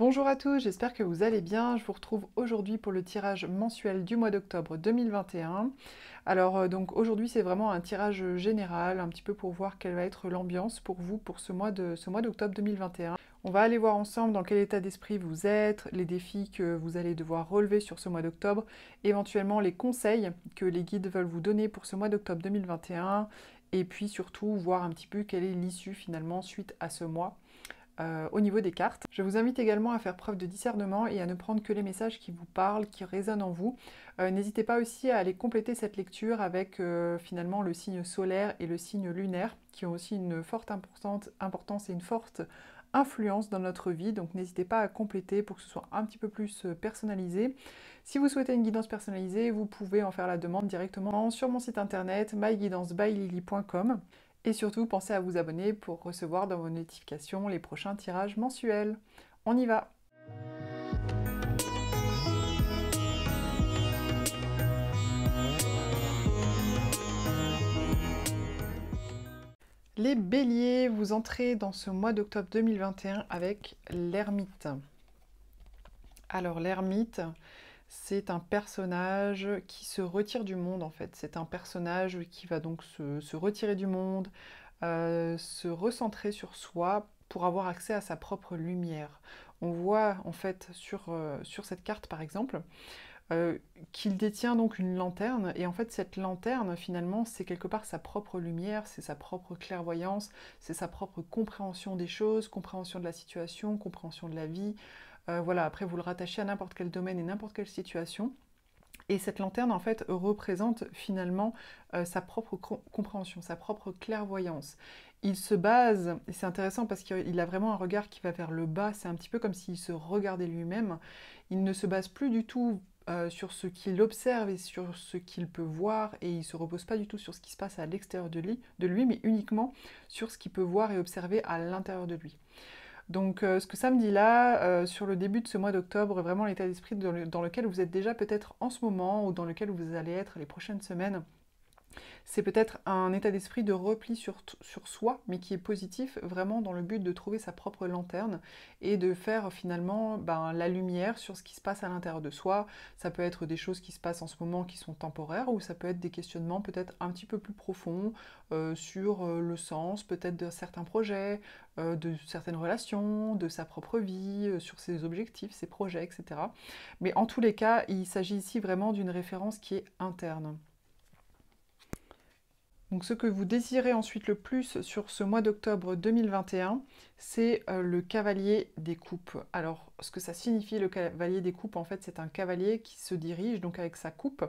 Bonjour à tous, j'espère que vous allez bien. Je vous retrouve aujourd'hui pour le tirage mensuel du mois d'octobre 2021. Donc aujourd'hui c'est vraiment un tirage général, un petit peu pour voir quelle va être l'ambiance pour vous pour ce mois d'octobre 2021. On va aller voir ensemble dans quel état d'esprit vous êtes, les défis que vous allez devoir relever sur ce mois d'octobre, éventuellement les conseils que les guides veulent vous donner pour ce mois d'octobre 2021, et puis surtout voir un petit peu quelle est l'issue finalement suite à ce mois. Au niveau des cartes. Je vous invite également à faire preuve de discernement et à ne prendre que les messages qui vous parlent, qui résonnent en vous. N'hésitez pas aussi à aller compléter cette lecture avec finalement le signe solaire et le signe lunaire, qui ont aussi une forte importance et une forte influence dans notre vie. Donc n'hésitez pas à compléter pour que ce soit un petit peu plus personnalisé. Si vous souhaitez une guidance personnalisée, vous pouvez en faire la demande directement sur mon site internet myguidancebyLily.com. Et surtout, pensez à vous abonner pour recevoir dans vos notifications les prochains tirages mensuels. On y va! Les béliers, vous entrez dans ce mois d'octobre 2021 avec l'ermite. Alors l'ermite, c'est un personnage qui se retire du monde en fait. C'est un personnage qui va donc se retirer du monde, se recentrer sur soi pour avoir accès à sa propre lumière. On voit en fait sur cette carte par exemple qu'il détient donc une lanterne, et en fait cette lanterne finalement c'est quelque part sa propre lumière, c'est sa propre clairvoyance, c'est sa propre compréhension des choses, compréhension de la situation, compréhension de la vie. Voilà, après vous le rattachez à n'importe quel domaine et n'importe quelle situation. Et cette lanterne, en fait, représente finalement sa propre compréhension, sa propre clairvoyance. Il se base, et c'est intéressant parce qu'il a vraiment un regard qui va vers le bas, c'est un petit peu comme s'il se regardait lui-même. Il ne se base plus du tout sur ce qu'il observe et sur ce qu'il peut voir, et il ne se repose pas du tout sur ce qui se passe à l'extérieur de lui, mais uniquement sur ce qu'il peut voir et observer à l'intérieur de lui. Donc ce que ça me dit là, sur le début de ce mois d'octobre, vraiment l'état d'esprit dans lequel vous êtes déjà peut-être en ce moment, ou dans lequel vous allez être les prochaines semaines, c'est peut-être un état d'esprit de repli sur soi, mais qui est positif, vraiment dans le but de trouver sa propre lanterne et de faire finalement la lumière sur ce qui se passe à l'intérieur de soi. Ça peut être des choses qui se passent en ce moment qui sont temporaires, ou ça peut être des questionnements peut-être un petit peu plus profonds sur le sens peut-être de certains projets, de certaines relations, de sa propre vie, sur ses objectifs, ses projets, etc. Mais en tous les cas, il s'agit ici vraiment d'une référence qui est interne. Donc ce que vous désirez ensuite le plus sur ce mois d'octobre 2021, c'est le cavalier des coupes. Alors ce que ça signifie le cavalier des coupes, en fait c'est un cavalier qui se dirige donc avec sa coupe.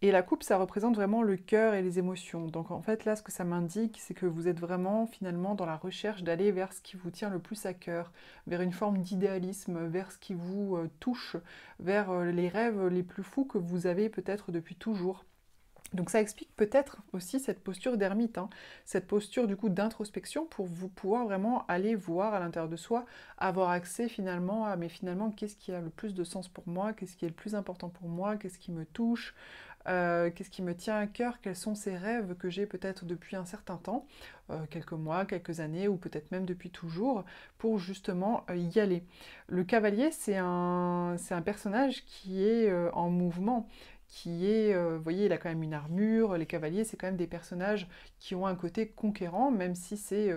Et la coupe, ça représente vraiment le cœur et les émotions. Donc en fait là ce que ça m'indique, c'est que vous êtes vraiment finalement dans la recherche d'aller vers ce qui vous tient le plus à cœur, vers une forme d'idéalisme, vers ce qui vous touche, vers les rêves les plus fous que vous avez peut-être depuis toujours. Donc ça explique peut-être aussi cette posture d'ermite, hein, cette posture du coup d'introspection pour vous pouvoir vraiment aller voir à l'intérieur de soi, avoir accès finalement à mais finalement qu'est-ce qui a le plus de sens pour moi, qu'est-ce qui est le plus important pour moi, qu'est-ce qui me touche, qu'est-ce qui me tient à cœur, quels sont ces rêves que j'ai peut-être depuis un certain temps, quelques mois, quelques années ou peut-être même depuis toujours, pour justement y aller. Le cavalier c'est un personnage qui est en mouvement, qui est, vous voyez, il a quand même une armure, les cavaliers, c'est quand même des personnages qui ont un côté conquérant, même si c'est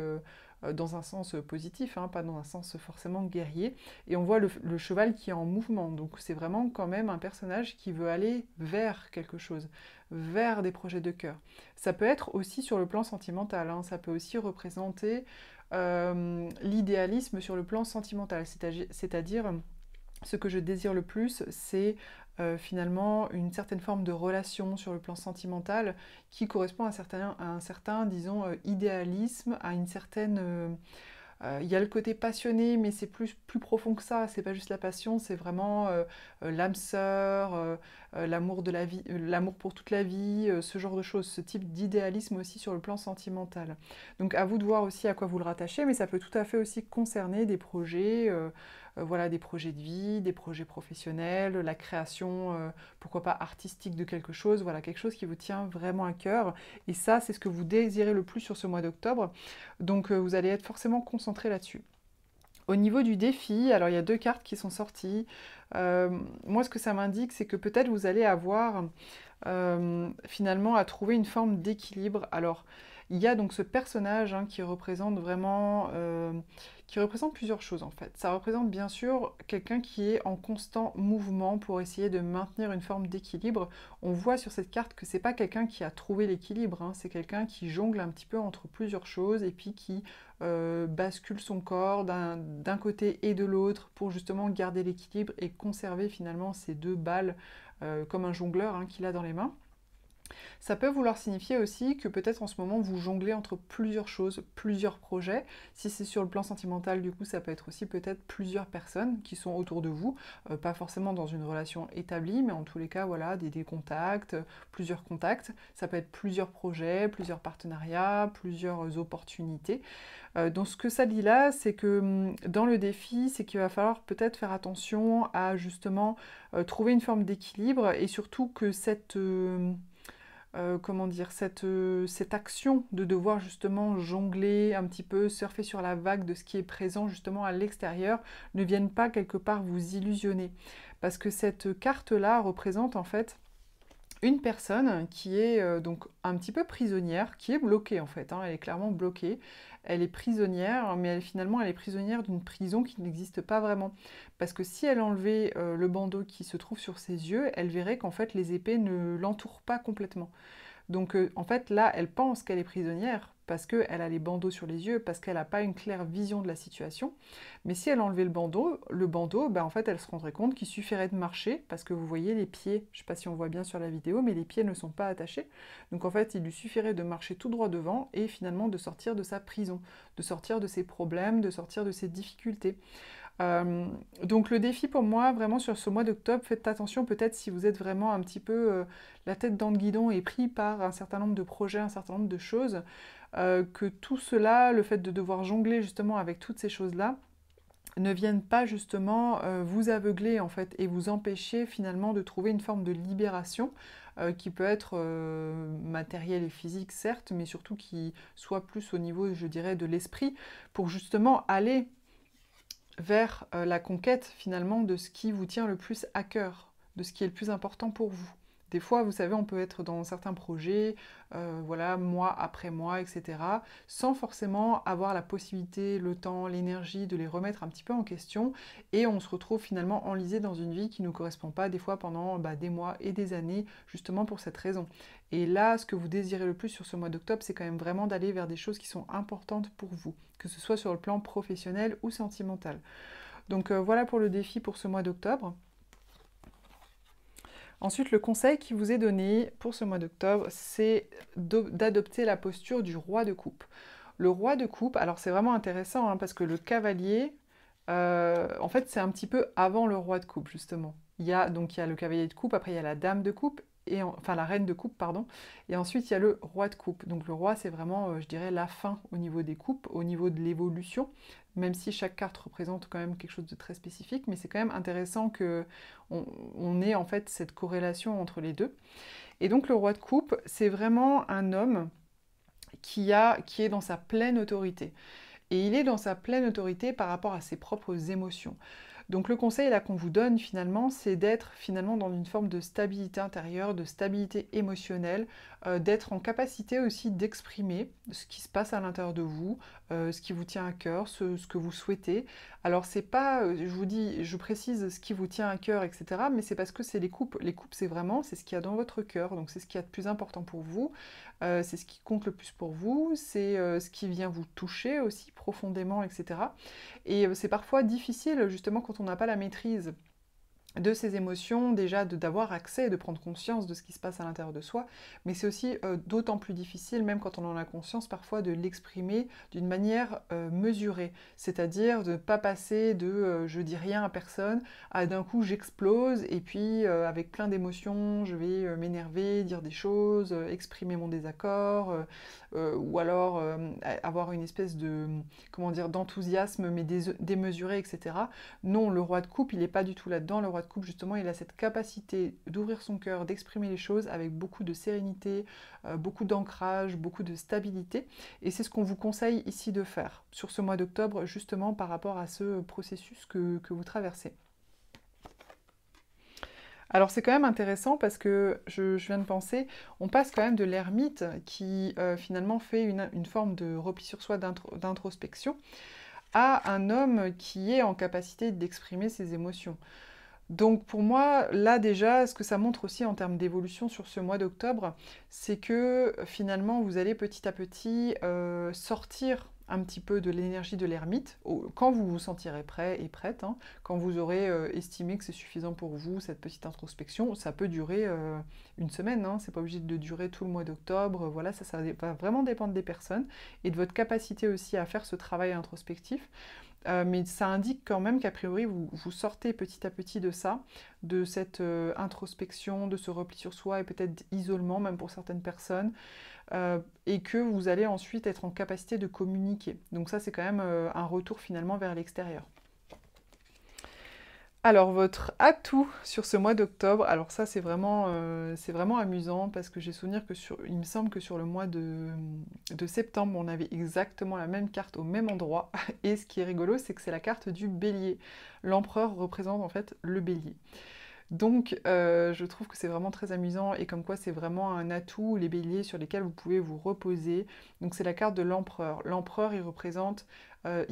dans un sens positif, hein, pas dans un sens forcément guerrier. Et on voit le cheval qui est en mouvement, donc c'est vraiment quand même un personnage qui veut aller vers quelque chose, vers des projets de cœur. Ça peut être aussi sur le plan sentimental, hein, ça peut aussi représenter l'idéalisme sur le plan sentimental, c'est-à-dire ce que je désire le plus, c'est finalement une certaine forme de relation sur le plan sentimental qui correspond à un certain disons, idéalisme, à une certaine... il y a le côté passionné, mais c'est plus profond que ça. C'est pas juste la passion, c'est vraiment l'âme sœur, l'amour de la vie, l'amour pour toute la vie, ce genre de choses, ce type d'idéalisme aussi sur le plan sentimental. Donc à vous de voir aussi à quoi vous le rattachez, mais ça peut tout à fait aussi concerner des projets, voilà, des projets de vie, des projets professionnels, la création, pourquoi pas artistique de quelque chose, voilà, quelque chose qui vous tient vraiment à cœur. Et ça, c'est ce que vous désirez le plus sur ce mois d'octobre. Donc vous allez être forcément concentré là-dessus. Au niveau du défi, alors il y a deux cartes qui sont sorties. Moi, ce que ça m'indique, c'est que peut-être vous allez avoir finalement à trouver une forme d'équilibre. Alors, il y a donc ce personnage hein, qui représente vraiment, qui représente plusieurs choses en fait. Ça représente bien sûr quelqu'un qui est en constant mouvement pour essayer de maintenir une forme d'équilibre. On voit sur cette carte que c'est pas quelqu'un qui a trouvé l'équilibre, hein, c'est quelqu'un qui jongle un petit peu entre plusieurs choses et puis qui bascule son corps d'un côté et de l'autre pour justement garder l'équilibre et conserver finalement ces deux balles comme un jongleur hein, qu'il a dans les mains. Ça peut vouloir signifier aussi que peut-être en ce moment vous jonglez entre plusieurs choses, plusieurs projets. Si c'est sur le plan sentimental, du coup, ça peut être aussi peut-être plusieurs personnes qui sont autour de vous, pas forcément dans une relation établie, mais en tous les cas, voilà, des contacts, plusieurs contacts. Ça peut être plusieurs projets, plusieurs partenariats, plusieurs opportunités. Donc ce que ça dit là, c'est que dans le défi, c'est qu'il va falloir peut-être faire attention à justement trouver une forme d'équilibre et surtout que cette comment dire, cette action de devoir justement jongler un petit peu, surfer sur la vague de ce qui est présent justement à l'extérieur, ne vienne pas quelque part vous illusionner. Parce que cette carte-là représente en fait une personne qui est donc un petit peu prisonnière, qui est bloquée en fait, hein, elle est clairement bloquée, elle est prisonnière, mais finalement elle est prisonnière d'une prison qui n'existe pas vraiment. Parce que si elle enlevait le bandeau qui se trouve sur ses yeux, elle verrait qu'en fait les épées ne l'entourent pas complètement. Donc en fait là, elle pense qu'elle est prisonnière parce qu'elle a les bandeaux sur les yeux, parce qu'elle n'a pas une claire vision de la situation. Mais si elle enlevait le bandeau ben, en fait elle se rendrait compte qu'il suffirait de marcher, parce que vous voyez les pieds, je ne sais pas si on voit bien sur la vidéo, mais les pieds ne sont pas attachés. Donc en fait il lui suffirait de marcher tout droit devant et finalement de sortir de sa prison, de sortir de ses problèmes, de sortir de ses difficultés. Donc le défi pour moi, vraiment sur ce mois d'octobre, faites attention peut-être si vous êtes vraiment un petit peu la tête dans le guidon et pris par un certain nombre de projets, un certain nombre de choses, que tout cela, le fait de devoir jongler justement avec toutes ces choses-là, ne viennent pas justement vous aveugler en fait et vous empêcher finalement de trouver une forme de libération qui peut être matérielle et physique certes, mais surtout qui soit plus au niveau, je dirais, de l'esprit, pour justement aller vers la conquête finalement de ce qui vous tient le plus à cœur, de ce qui est le plus important pour vous. Des fois, vous savez, on peut être dans certains projets, voilà, mois après mois, etc., sans forcément avoir la possibilité, le temps, l'énergie de les remettre un petit peu en question, et on se retrouve finalement enlisé dans une vie qui ne nous correspond pas, des fois pendant des mois et des années, justement pour cette raison. Et là, ce que vous désirez le plus sur ce mois d'octobre, c'est quand même vraiment d'aller vers des choses qui sont importantes pour vous, que ce soit sur le plan professionnel ou sentimental. Donc voilà pour le défi pour ce mois d'octobre. Ensuite, le conseil qui vous est donné pour ce mois d'octobre, c'est d'adopter la posture du roi de coupe. Le roi de coupe, alors c'est vraiment intéressant hein, parce que le cavalier, en fait, c'est un petit peu avant le roi de coupe, justement. Il y a le cavalier de coupe, après il y a la dame de coupe, enfin la reine de coupe, pardon, et ensuite il y a le roi de coupe. Donc le roi, c'est vraiment, je dirais, la fin au niveau des coupes, au niveau de l'évolution, même si chaque carte représente quand même quelque chose de très spécifique, mais c'est quand même intéressant que on ait en fait cette corrélation entre les deux. Et donc le roi de coupe, c'est vraiment un homme qui est dans sa pleine autorité. Et il est dans sa pleine autorité par rapport à ses propres émotions. Donc le conseil là qu'on vous donne finalement, c'est d'être finalement dans une forme de stabilité intérieure, de stabilité émotionnelle, d'être en capacité aussi d'exprimer ce qui se passe à l'intérieur de vous, ce qui vous tient à cœur, ce que vous souhaitez. Alors c'est pas, je vous dis, je précise ce qui vous tient à cœur, etc. Mais c'est parce que c'est les coupes. Les coupes, c'est vraiment, c'est ce qu'il y a dans votre cœur. Donc c'est ce qu'il y a de plus important pour vous. C'est ce qui compte le plus pour vous. C'est ce qui vient vous toucher aussi profondément, etc. Et c'est parfois difficile, justement, quand on n'a pas la maîtrise de ses émotions, déjà d'avoir accès, de prendre conscience de ce qui se passe à l'intérieur de soi, mais c'est aussi d'autant plus difficile, même quand on en a conscience, parfois de l'exprimer d'une manière mesurée, c'est-à-dire de ne pas passer de je dis rien à personne à d'un coup j'explose et puis avec plein d'émotions, je vais m'énerver, dire des choses, exprimer mon désaccord, ou alors avoir une espèce de, comment dire, d'enthousiasme mais démesuré, etc. Non, le roi de coupe, il n'est pas du tout là-dedans, le roi de couple, justement, il a cette capacité d'ouvrir son cœur, d'exprimer les choses avec beaucoup de sérénité, beaucoup d'ancrage, beaucoup de stabilité. Et c'est ce qu'on vous conseille ici de faire sur ce mois d'octobre, justement par rapport à ce processus que vous traversez. Alors c'est quand même intéressant parce que je viens de penser, on passe quand même de l'ermite qui finalement fait une forme de repli sur soi d'introspection à un homme qui est en capacité d'exprimer ses émotions. Donc pour moi, là déjà, ce que ça montre aussi en termes d'évolution sur ce mois d'octobre, c'est que finalement vous allez petit à petit sortir un petit peu de l'énergie de l'ermite, quand vous vous sentirez prêt et prête, hein, quand vous aurez estimé que c'est suffisant pour vous, cette petite introspection. Ça peut durer une semaine, hein, c'est pas obligé de durer tout le mois d'octobre, voilà, ça va vraiment dépendre des personnes et de votre capacité aussi à faire ce travail introspectif. Mais ça indique quand même qu'a priori, vous sortez petit à petit de ça, de cette introspection, de ce repli sur soi et peut-être isolement, même pour certaines personnes, et que vous allez ensuite être en capacité de communiquer. Donc ça, c'est quand même un retour finalement vers l'extérieur. Alors, votre atout sur ce mois d'octobre, alors ça c'est vraiment amusant parce que j'ai souvenir que il me semble que sur le mois de septembre, on avait exactement la même carte au même endroit. Et ce qui est rigolo, c'est que c'est la carte du bélier. L'empereur représente en fait le bélier. Donc, je trouve que c'est vraiment très amusant et comme quoi c'est vraiment un atout, les béliers sur lesquels vous pouvez vous reposer. Donc, c'est la carte de l'empereur. L'empereur, il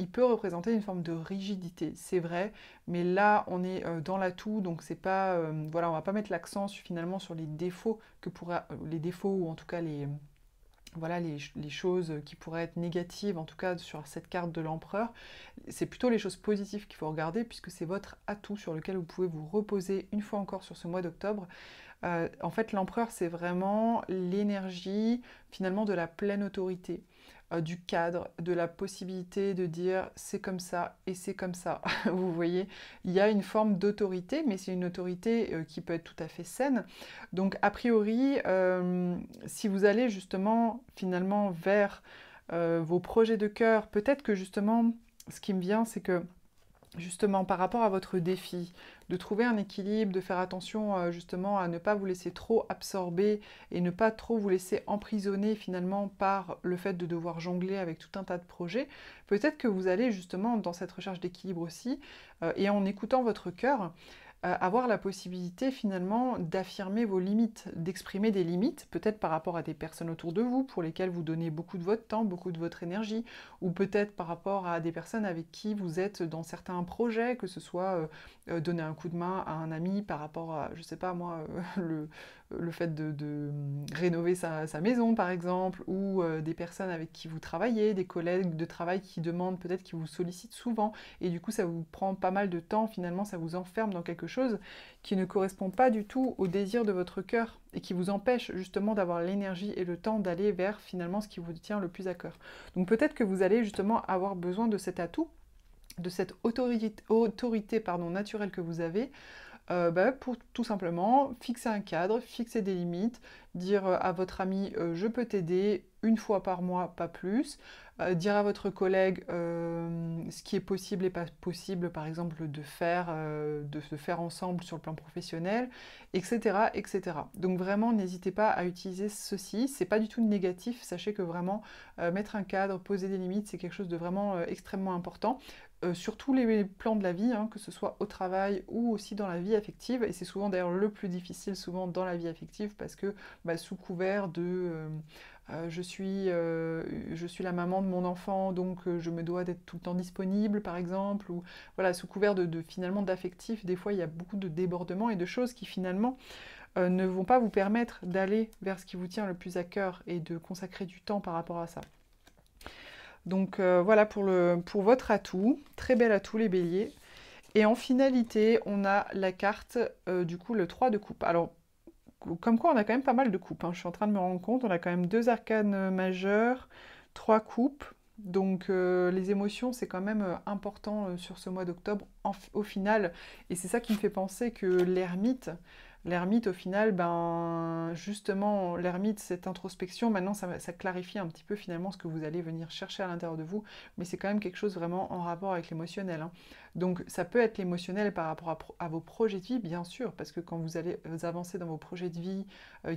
peut représenter une forme de rigidité, c'est vrai, mais là, on est dans l'atout, donc c'est pas, voilà, on va pas mettre l'accent finalement sur les défauts les défauts ou en tout cas voilà, les choses qui pourraient être négatives, en tout cas sur cette carte de l'empereur. C'est plutôt les choses positives qu'il faut regarder, puisque c'est votre atout sur lequel vous pouvez vous reposer une fois encore sur ce mois d'octobre. En fait, l'empereur, c'est vraiment l'énergie, finalement, de la pleine autorité, du cadre, de la possibilité de dire c'est comme ça et c'est comme ça. Vous voyez, il y a une forme d'autorité, mais c'est une autorité qui peut être tout à fait saine. Donc, a priori, si vous allez justement, finalement, vers vos projets de cœur, peut-être que justement, ce qui me vient, c'est que justement par rapport à votre défi, de trouver un équilibre, de faire attention justement à ne pas vous laisser trop absorber et ne pas trop vous laisser emprisonner finalement par le fait de devoir jongler avec tout un tas de projets, peut-être que vous allez justement dans cette recherche d'équilibre aussi, et en écoutant votre cœur, avoir la possibilité finalement d'affirmer vos limites, d'exprimer des limites, peut-être par rapport à des personnes autour de vous pour lesquelles vous donnez beaucoup de votre temps, beaucoup de votre énergie, ou peut-être par rapport à des personnes avec qui vous êtes dans certains projets, que ce soit donner un coup de main à un ami par rapport à, je sais pas moi, le fait de rénover sa maison par exemple, ou des personnes avec qui vous travaillez, des collègues de travail qui demandent peut-être, qui vous sollicitent souvent, et du coup ça vous prend pas mal de temps, finalement ça vous enferme dans quelque chose qui ne correspond pas du tout au désir de votre cœur et qui vous empêche justement d'avoir l'énergie et le temps d'aller vers finalement ce qui vous tient le plus à cœur. Donc peut-être que vous allez justement avoir besoin de cet atout, de cette autorité naturelle que vous avez, pour tout simplement fixer un cadre, fixer des limites, dire à votre ami je peux t'aider une fois par mois, pas plus, dire à votre collègue ce qui est possible et pas possible, par exemple de se faire ensemble sur le plan professionnel, etc., etc. Donc vraiment, n'hésitez pas à utiliser ceci, c'est pas du tout négatif, sachez que vraiment mettre un cadre, poser des limites, c'est quelque chose de vraiment extrêmement important. Sur tous les plans de la vie, hein, que ce soit au travail ou aussi dans la vie affective, et c'est souvent d'ailleurs le plus difficile, souvent dans la vie affective, parce que sous couvert de je suis la maman de mon enfant, donc je me dois d'être tout le temps disponible, par exemple, ou voilà, sous couvert finalement d'affectif, des fois il y a beaucoup de débordements et de choses qui finalement ne vont pas vous permettre d'aller vers ce qui vous tient le plus à cœur et de consacrer du temps par rapport à ça. Donc voilà pour votre atout, très bel atout les béliers. Et en finalité, on a la carte, du coup, le 3 de coupe. Alors, comme quoi on a quand même pas mal de coupes, hein. Je suis en train de me rendre compte, on a quand même 2 arcanes majeures, 3 coupes. Donc les émotions, c'est quand même important sur ce mois d'octobre au final. Et c'est ça qui me fait penser que l'ermite au final, justement, l'ermite, cette introspection, maintenant ça clarifie un petit peu finalement ce que vous allez venir chercher à l'intérieur de vous, mais c'est quand même quelque chose vraiment en rapport avec l'émotionnel, hein. Donc ça peut être l'émotionnel par rapport à vos projets de vie, bien sûr, parce que quand vous allez avancer dans vos projets de vie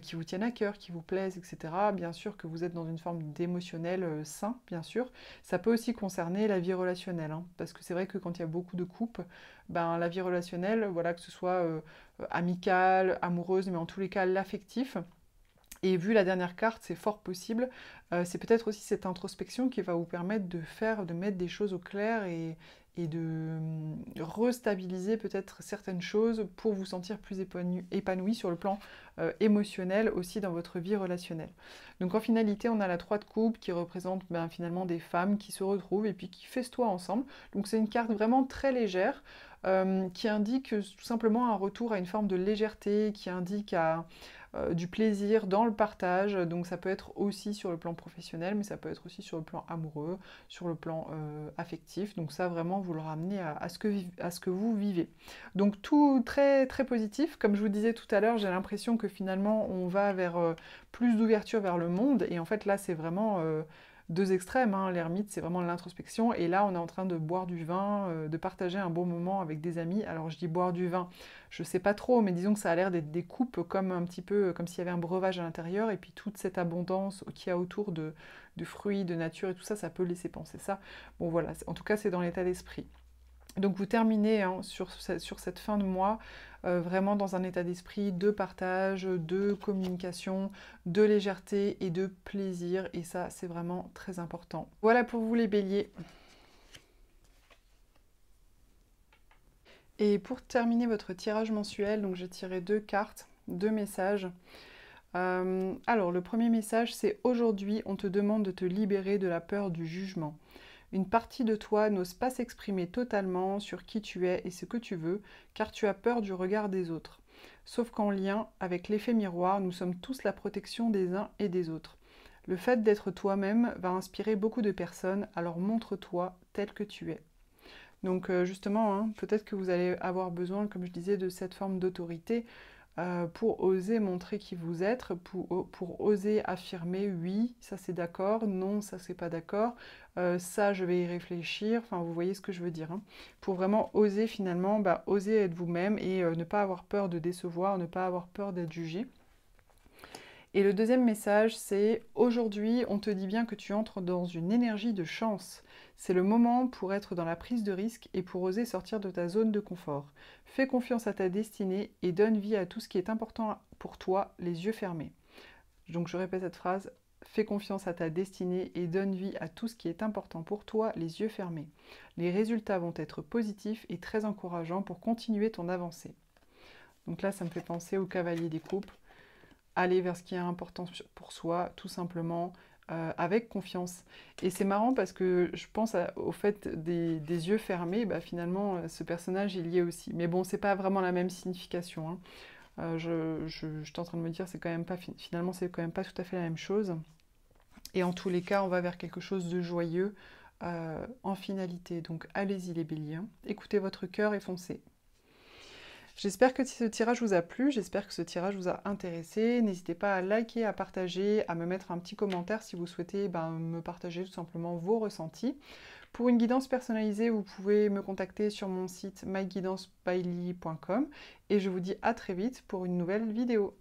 qui vous tiennent à cœur, qui vous plaisent, etc., bien sûr que vous êtes dans une forme d'émotionnel sain, bien sûr. Ça peut aussi concerner la vie relationnelle, hein, parce que c'est vrai que quand il y a beaucoup de couples, ben, la vie relationnelle, voilà, que ce soit amicale, amoureuse, mais en tous les cas l'affectif. Et vu la dernière carte, c'est fort possible. C'est peut-être aussi cette introspection qui va vous permettre de mettre des choses au clair et de restabiliser peut-être certaines choses pour vous sentir plus épanoui sur le plan émotionnel aussi dans votre vie relationnelle. Donc en finalité, on a la 3 de coupe qui représente ben, finalement des femmes qui se retrouvent et puis qui festoient ensemble. Donc c'est une carte vraiment très légère qui indique tout simplement un retour à une forme de légèreté, qui indique du plaisir dans le partage. Donc ça peut être aussi sur le plan professionnel, mais ça peut être aussi sur le plan amoureux, sur le plan affectif. Donc ça vraiment vous le ramenez à ce que vous vivez. Donc tout très très positif. Comme je vous disais tout à l'heure, j'ai l'impression que finalement on va vers plus d'ouverture vers le monde. Et en fait là c'est vraiment deux extrêmes, hein. L'ermite, c'est vraiment l'introspection, et là on est en train de boire du vin, de partager un bon moment avec des amis. Alors je dis boire du vin, je sais pas trop, mais disons que ça a l'air d'être des coupes comme un petit peu, comme s'il y avait un breuvage à l'intérieur, et puis toute cette abondance qu'il y a autour de fruits, de nature et tout ça, ça peut laisser penser ça. Bon voilà, en tout cas c'est dans l'état d'esprit. Donc vous terminez hein, sur cette fin de mois vraiment dans un état d'esprit de partage, de communication, de légèreté et de plaisir. Et ça, c'est vraiment très important. Voilà pour vous les béliers. Et pour terminer votre tirage mensuel, donc j'ai tiré 2 cartes, 2 messages. Alors le premier message, c'est aujourd'hui, on te demande de te libérer de la peur du jugement. Une partie de toi n'ose pas s'exprimer totalement sur qui tu es et ce que tu veux, car tu as peur du regard des autres. Sauf qu'en lien avec l'effet miroir, nous sommes tous la protection des uns et des autres. Le fait d'être toi-même va inspirer beaucoup de personnes, alors montre-toi tel que tu es. Donc justement, hein, peut-être que vous allez avoir besoin, comme je disais, de cette forme d'autorité pour oser montrer qui vous êtes, pour oser affirmer oui, ça c'est d'accord, non, ça c'est pas d'accord, ça je vais y réfléchir, enfin vous voyez ce que je veux dire, hein. Pour vraiment oser finalement, oser être vous-même et ne pas avoir peur de décevoir, ne pas avoir peur d'être jugé. Et le deuxième message, c'est aujourd'hui, on te dit bien que tu entres dans une énergie de chance. C'est le moment pour être dans la prise de risque et pour oser sortir de ta zone de confort. Fais confiance à ta destinée et donne vie à tout ce qui est important pour toi, les yeux fermés. Donc je répète cette phrase, fais confiance à ta destinée et donne vie à tout ce qui est important pour toi, les yeux fermés. Les résultats vont être positifs et très encourageants pour continuer ton avancée. Donc là, ça me fait penser au cavalier des coupes. Aller vers ce qui est important pour soi, tout simplement, avec confiance. Et c'est marrant parce que je pense au fait des yeux fermés, finalement, ce personnage, il y est aussi. Mais bon, c'est pas vraiment la même signification, hein. Je suis en train de me dire, c'est quand même pas, finalement, c'est quand même pas tout à fait la même chose. Et en tous les cas, on va vers quelque chose de joyeux en finalité. Donc allez-y les béliers, hein. Écoutez votre cœur et foncez. J'espère que ce tirage vous a plu, j'espère que ce tirage vous a intéressé. N'hésitez pas à liker, à partager, à me mettre un petit commentaire si vous souhaitez me partager tout simplement vos ressentis. Pour une guidance personnalisée, vous pouvez me contacter sur mon site myguidancebylee.com et je vous dis à très vite pour une nouvelle vidéo.